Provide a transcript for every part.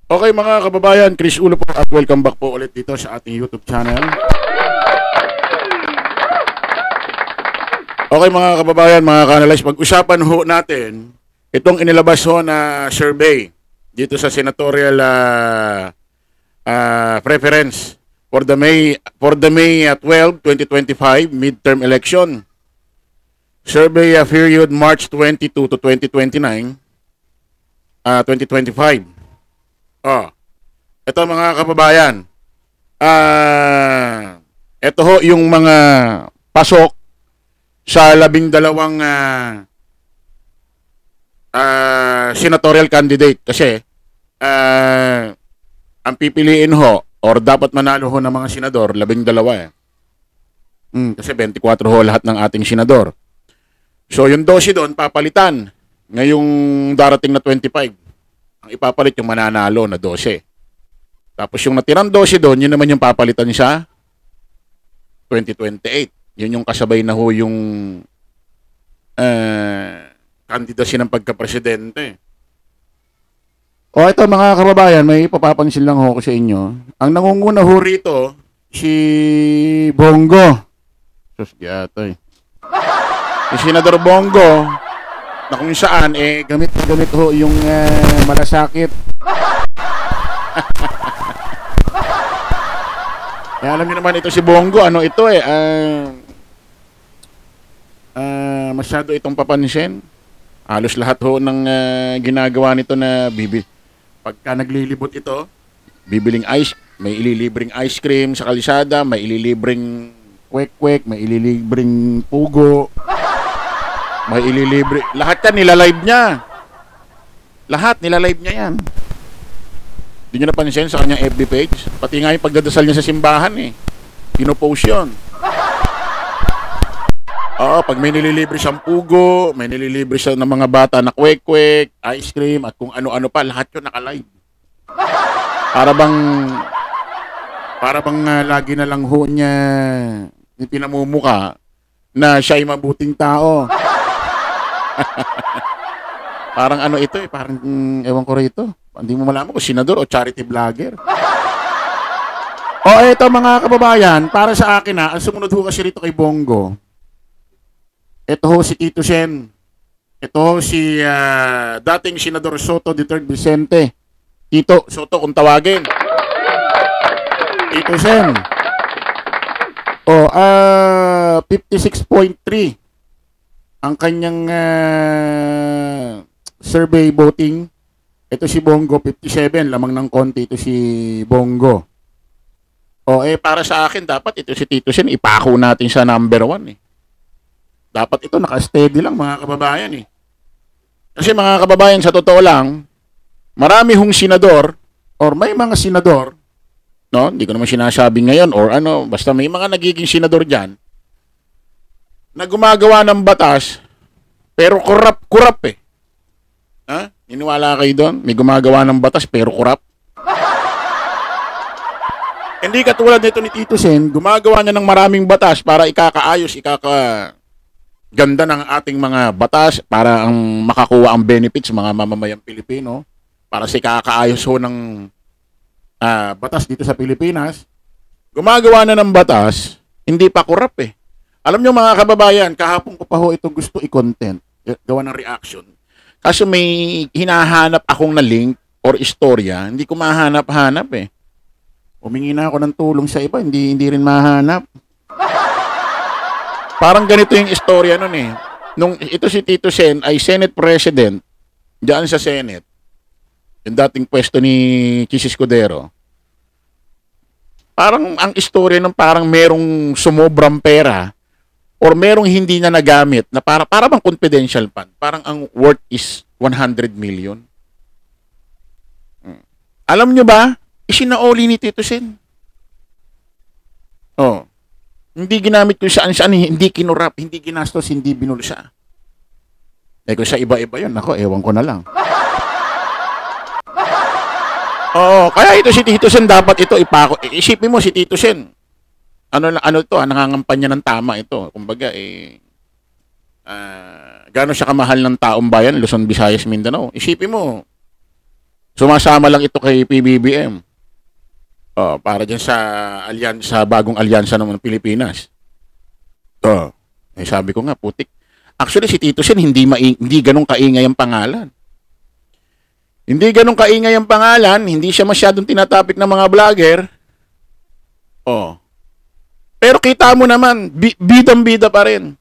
Okay mga kababayan, Chris Ulo po at welcome back po ulit dito sa ating YouTube channel. Okay mga kababayan, mga kanalays, pag-usapan ho natin itong inilabas ho na survey dito sa senatorial preference for the May 12, 2025 midterm election. Survey period March 22 to 2025. Ito mga kababayan. Ito ho yung mga pasok sa 12 senatorial candidate kasi ang pipiliin ho or dapat manalo ho ng mga senador 12 eh. Kasi 24 ho lahat ng ating senador. So yung 12 doon papalitan ngayong darating na 25. Ang ipapalit yung mananalo na 12. Tapos yung natirang 12 doon, yun naman yung papalitan sa 2028. Yun yung kasabay na ho yung candidacy ng pagka-presidente. O ito mga kababayan, may ipapapansin lang ho ko sa inyo. Ang nangunguna ho rito, si Bongo. Sus, gatoy. Si Senador Bongo, na kung saan, gamit ho yung malasakit. Alam niyo naman ito si Bongo, ano ito masyado itong papansin. Halos lahat ho ng ginagawa nito na pagka naglilibot ito, bibiling may ililibreng ice cream sa kalsada, may ililibreng kwek-kwek, may ililibreng pugo, may ililibre. Lahat yan nilalive niya. Lahat nilalive niya yan. Hindi niyo napansin sa kanyang FB page? Pati nga yung pagdadasal niya sa simbahan pinopost yun. Oo, pag may nililibre siyang pugo, may nililibre siya ng mga bata na kwek-kwek, ice cream, at kung ano-ano pa, lahat yun nakalive. Para bang lagi na lang ho niya pinamumuka na siya ay mabuting tao. Parang ano ito parang ewan ko rito. Hindi mo malaman kung senador o charity vlogger. Ito mga kababayan, para sa akin ang sumunod ho kasi rito kay Bongo. Ito ho si Tito Sen. Ito ho si dating Senador Soto III Vicente. Tito Soto kung tawagin. Tito Sen. 56.3 ang kanyang survey voting. Ito si Bongo 57, lamang ng konti ito si Bongo. Para sa akin dapat ito si Tito Sen ipako natin sa number 1 Dapat ito naka-steady lang mga kababayan Kasi mga kababayan, sa totoo lang, marami hong senador or may mga senador, no, hindi ko naman sinasabi ngayon or basta may mga nagiging senador diyan na gumagawa ng batas pero kurap Iniwala kayo doon? May gumagawa ng batas pero kurap? Hindi katulad nito ni Tito Sen, gumagawa niya ng maraming batas para ikakaayos, ganda ng ating mga batas para ang makakuha ang benefits mga mamamayang Pilipino para sa ikakaayos ho ng batas dito sa Pilipinas. Gumagawa na ng batas, hindi pa kurap Alam nyo mga kababayan, kahapon ko pa ho ito gusto i-content, gawa ng reaction. Kasi may hinahanap akong na link or istorya, hindi ko mahanap-hanap Humingi na ako ng tulong sa iba, hindi rin mahanap. Parang ganito yung istorya nun Nung ito si Tito Sen ay Senate President, diyan sa Senate, yung dating pwesto ni Chis Escudero. Parang ang istorya nung parang merong sumobrang pera or merong hindi na nagamit na para bang confidential fund. Parang ang worth is 100 million. Alam nyo ba? Isinaoli ni Tito Sen. Hindi ginamit kung saan-saan, hindi kinurap, hindi ginastos, hindi binulsa. Kung sa iba-iba yun, ewan ko na lang. Kaya ito si Tito Sen dapat ito ipako. Isipin mo si Tito Sen. Ano to, nangangampanya ng tama ito. Kumbaga gaano siya kamahal ng taong bayan, Luzon, Visayas, Mindanao. Isipin mo, Sumasama lang ito kay PBBM. Para dyan sa bagong alyansa ng Pilipinas. Sabi ko nga, putik. Actually, si Tito Sen, hindi ganun kaingay ang pangalan. Hindi ganun kaingay ang pangalan, hindi siya masyadong tinatapik ng mga vlogger. Pero kita mo naman, bidang-bida pa rin.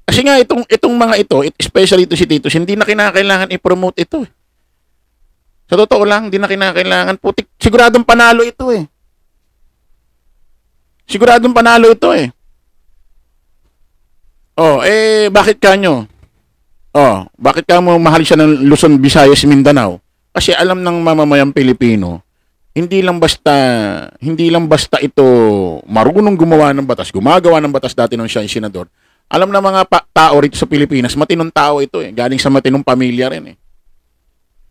Kasi nga, itong mga ito, especially ito si Tito Sen, hindi na kinakailangan i-promote ito. Sa totoo lang, hindi na kinakailangan. Putik, siguradong panalo ito eh. Siguradong panalo ito eh. Bakit kanyo? Bakit ka mo mahal siya ng Luzon, Visayas, Mindanao? Kasi alam ng mamamayang Pilipino, hindi lang basta ito marunong gumawa ng batas, gumagawa ng batas dati nung siya yung senador. Alam na mga tao rito sa Pilipinas, matinong tao ito eh, galing sa matinong pamilya rin eh.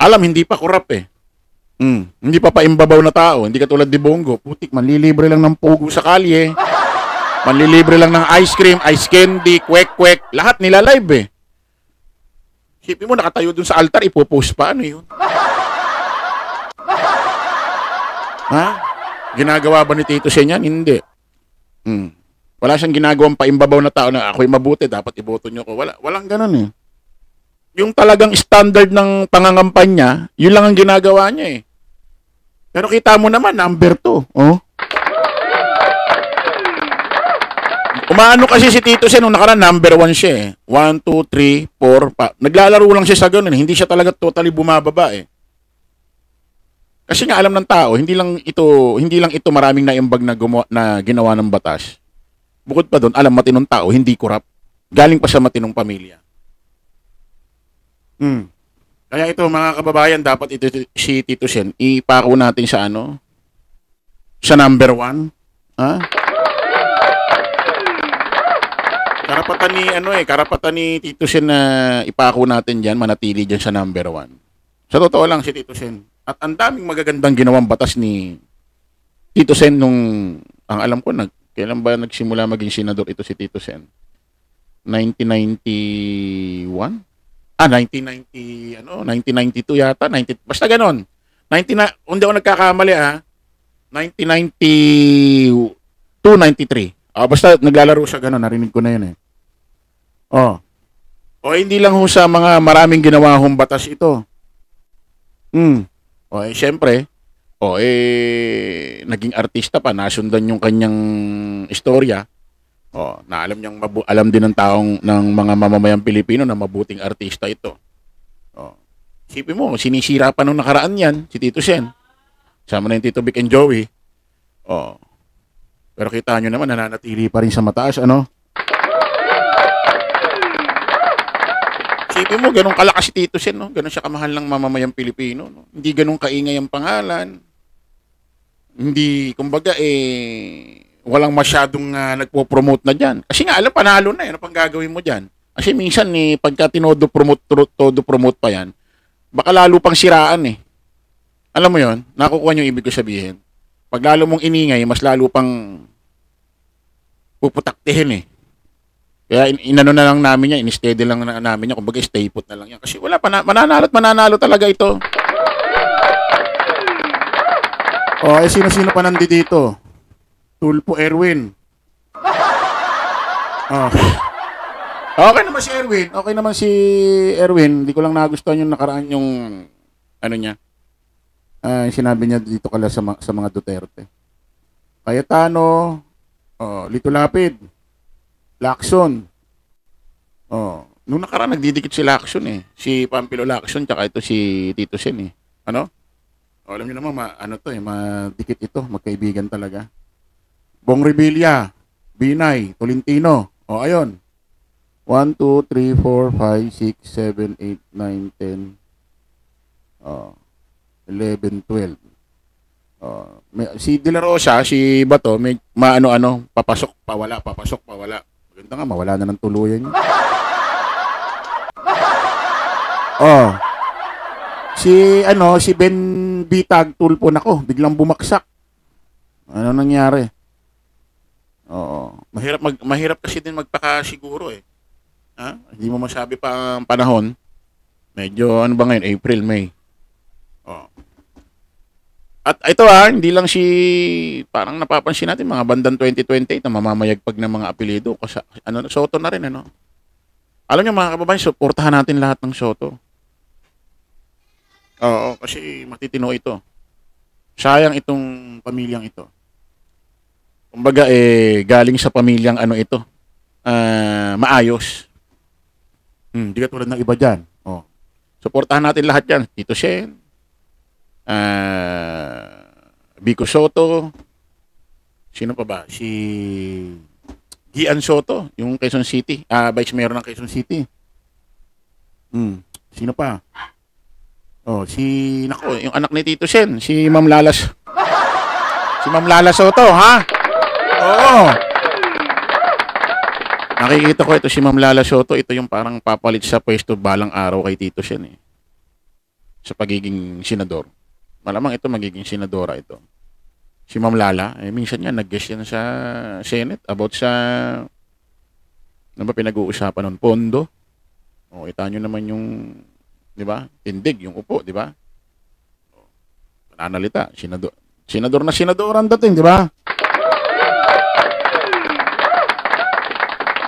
Alam, hindi pa korap eh. Hindi pa paimbabaw na tao, hindi katulad ni Bongo. Putik, manlilibre lang ng pugo sa kalye. Manlilibre lang ng ice cream, ice candy, kwek-kwek, lahat nila live eh. Sipin mo, nakatayo dun sa altar, ipopost pa, ano yun? Ha? Ginagawa ba ni Tito Sen yan? Hindi. Wala siyang ginagawang paimbabaw na tao na ako'y mabuti, dapat iboto niyo ko. Walang ganun eh. Yung talagang standard ng pangangampanya, yun lang ang ginagawa niya eh. Pero kita mo naman, number 2. Umaano kasi si Tito Sen, nung nakaraan, number 1 siya eh. 1, 2, 3, 4, pa. Naglalaro lang siya sa ganun. Hindi siya talaga totally bumababa eh. Kasi nga alam ng tao, hindi lang ito maraming naimbag na ginawa ng batas. Bukod pa doon, alam matinong tao, hindi korap. Galing pa sa matinong pamilya. Kaya ito mga kababayan, dapat ito si Tito Sen, ipako natin sa sa number 1. Ha? Karapatan ni Tito Sen na ipako natin diyan, manatili diyan sa number 1. Sa totoo lang si Tito Sen. At ang daming magagandang ginawang batas ni Tito Sen nung, ang alam ko, kailan ba nagsimula maging senador ito si Tito Sen? 1991? 1992 yata, basta ganon. Hindi ako nagkakamali 1992, 93. Basta naglalaro siya ganon, narinig ko na yun eh. Hindi lang ho sa mga maraming ginawa hong batas ito. Syempre, naging artista pa, nasundan yung kanyang istorya. Na alam din ng mga mamamayang Pilipino na mabuting artista ito. Isipin mo, sinisira pa nung nakaraan yan, si Tito Sen. Sama na yung Tito Vic and Joey. Pero kita nyo naman, nananatili pa rin sa mataas, ano? Isipin mo, ganun kalakas si Tito Sen, no? Ganun siya kamahal ng mamamayang Pilipino, no? Hindi ganun kaingay ang pangalan. Hindi, kumbaga, walang masyadong nagpo-promote na dyan. Kasi nga, alam, panalo na, ano pang gagawin mo dyan? Kasi minsan, pagka todo-promote pa yan, baka lalo pang siraan eh. Alam mo yon, nakukuha nyo ibig ko sabihin. Pag lalo mong iningay, mas lalo pang puputaktihin eh. Kaya inano na lang namin yan, in-steady lang na namin yan, kumbaga stay put na lang yan. Kasi wala pa, mananalo talaga ito. Sino-sino pa nandito dito? Tulpo Erwin. Okay naman si Erwin. Okay naman si Erwin. Hindi ko lang nagustuhan yung nakaraan yung niya. Sinabi niya dito kala sa mga Duterte. Cayetano, Lito Lapid, Lacson. Nung nakaraan nagdidikit si Lacson eh. Si Pampilo Lacson tsaka ito si Tito Sen eh. Ano? Alam niyo naman madikit ito, magkaibigan talaga. Bong Revilla, Binay, Tolentino. Ayun. 1, 2, 3, 4, 5, 6, 7, 8, 9, 10. 11, 12. Si De La Rosa, si Bato, may papasok, pawala. Maganda nga, mawala na ng tuluyan yun. Si Ben Bitag Tulpo, nako, biglang bumaksak. Ano nangyari? Mahirap kasi din magpakasiguro eh. Hindi mo masabi pa ang panahon. Medyo ano ba ngayon? April, May. At ito hindi lang si, parang napapansin natin, mga bandang 2028 na mamamayagpag ng mga apelido. Kasi, Soto na rin, ano? Alam niyo mga kababayan, suportahan natin lahat ng Soto. Oo, kasi matitino ito. Sayang itong pamilyang ito. Kumbaga, galing sa pamilyang ito, maayos. Di ka tulad ng iba dyan. Oh. Suportahan natin lahat yan. Tito Sen, Vico Soto, sino pa ba? Si Gian Soto, yung Quezon City, Vice Mayor ng Quezon City. Sino pa? Oh, yung anak ni Tito Sen, si Ma'am Lalas. Si Ma'am Lala Soto, ha? Oo. Nakikita ko ito si Ma'am Lala Soto, ito yung parang papalit sa pwesto balang araw kay Tito Sen sa pagiging senador. Malamang ito magiging senadora ito. Si Ma'am Lala, minsan yan nag-guest yan sa Senate about sa ano ba pinag-uusapan nun? Pondo. O, kita nyo naman yung, di ba? Tindig, yung upo, di ba? Pananalita, senador na senadoran dating, di ba?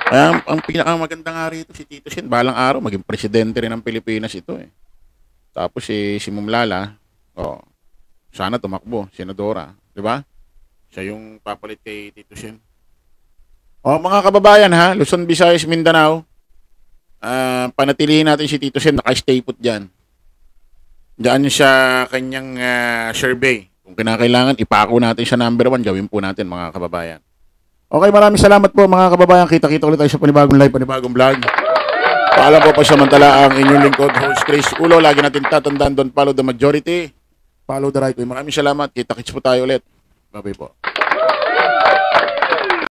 Kaya ang pinakamaganda nga rito si Tito Sen, balang araw maging presidente rin ng Pilipinas ito Tapos si Ma'am Lala, sana tumakbo, senadora, di ba? Siya yung papalit kay Tito Sen. Mga kababayan Luzon, Visayas, Mindanao, panatilihin natin si Tito Sen, naka-stay put dyan. Diyan siya kanyang survey. Kung kinakailangan, ipako natin siya number 1, gawin po natin mga kababayan. Okay, maraming salamat po mga kababayan. Kita-kita ulit tayo sa panibagong live, panibagong vlog. Paalam po pasamantala ang inyong lingkod, host Chris Ulo. Lagi natin tatandaan, don't follow the majority, follow the right way. Maraming salamat. Kita-kits po tayo ulit. Bye-bye po.